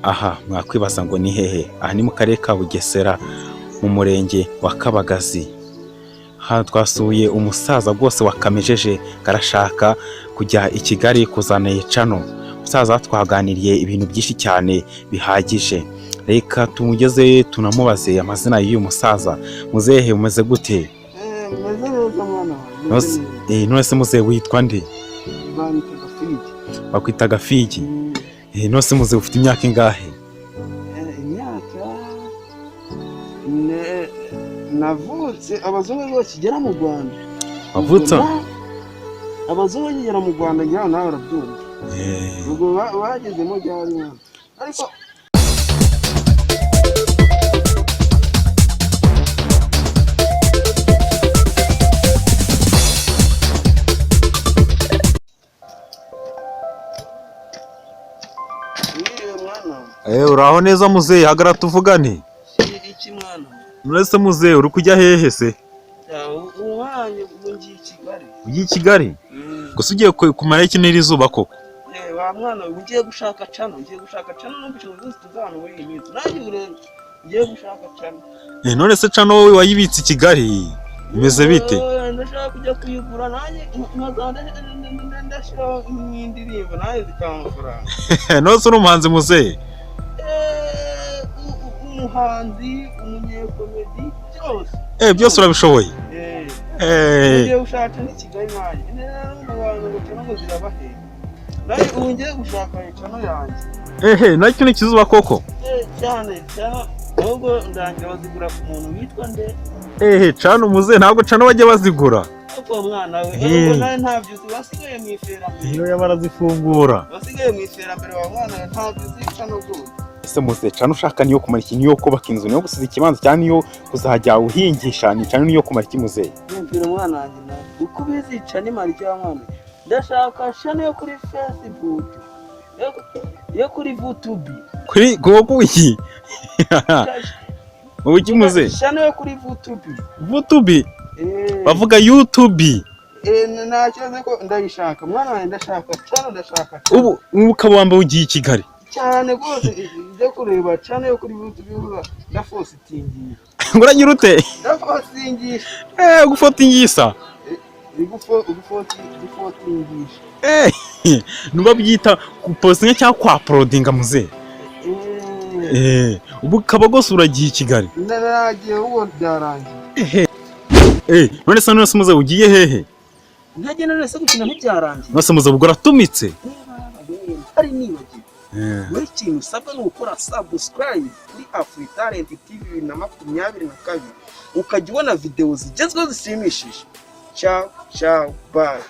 Aha mwakwibaza ngo ni hehe? Aha ni mu karere ka Bugesera mu murenge wa Kabagazi. Hano twasuye umusaza rwose wakamejeje, karashaka kujya i Kigali kuzana yicano. Umusaza twaganiriye ibintu byinshi cyane bihagije. Reka tumugeze tunamubaze amazina y'uyu musaza. Muzehe umeze gute? Meze neza mwana. None se muzehe witwa nde? Bakwita Gafigi. None se muzehe ufite imyaka ingahe? Imyaka navutse abazungu bakigera mu Rwanda. Wavutse? Abazungu bakigera mu Rwanda ngira nawe urabyumva. Ubwo bagezemo ryari mwana. Ariko uraho neza muzehe, hagara tuvugane. Iki mwana? Nonese muzehe uri kujya hehe se? Umwanya ngiye i Kigali. Ugiye i Kigali? Gusa ugiye kumara iki n'iri zuba koko? Wa mwana ugiye gushaka cano, n'ubisho zose tuzana muri iyi minsi. Nanjye urebe ngiye gushaka cano. None se cano wowe wayibitse i Kigali imeze bite? Ndashaka kujya kuyigura nanjye ndashiraho indirimbo nawe zikamfuranga. None se uri umuhanzi muzehe? Umuhanzi, umunyekomedi, byose. Byose urabishoboye? Ngiye gushaka ni Kigali nanjye. Abantu ngo cano zirabahe. Nawe ubu ngiye gushaka cano yanjye. Nacyo ni kizuba koko? Cyane. Ahubwo ndangira bazigura ku muntu witwa nde? Cano muzehe ntabwo cano bajya bazigura. Ariko mwana we, ahubwo nawe ntabyo uzi, wasigaye mu iterambere. Iyo barazifungura. Wasigaye mu iterambere wa mwana we, ntabyo uzi cano gute. Ese muzehe cano ushaka niyo kumara iki, niyo kubaka inzu, niyo gusiza ikibanza cyane, niyo kuzajya uhingisha, ni cano niyo kumara iki muzehe? Mbwira mwana wanjye nawe, uko ubizica ni mara icyo mwana. Ndashaka cano yo kuri Facebook, yo kuri YouTube. Kuri gogo iki? Ubuki muzehe? Cano yo kuri YouTube. YouTube? Bavuga YouTube. Nacyo ko ndayishaka. Mwana wanjye ndashaka cano, ndashaka. Ubu ukaba wambaye ugiye i Kigali? Cyane rwose ibyo kureba cano yo kuri YouTube ndafositingisha. Ngo uragira ute? Ndafositingisha. Gufotingisha? Gufotingisha. Nuba byita gupostinga cyangwa kwa uploadinga muzehe? Ubu kaba gose uragiye i Kigali? Naragiye ubu byarangiye. None se muzehe ugiye hehe? Ntagenda none se gukina ntibyarangiye. None se muzehe ubwo uratumitse? Ari nibagiwe. Muri kintu usabwa ni ukora subscribe kuri Afritalent TV 2022 ukajya ubona video zigezweho zishimishije. Ciao, bye.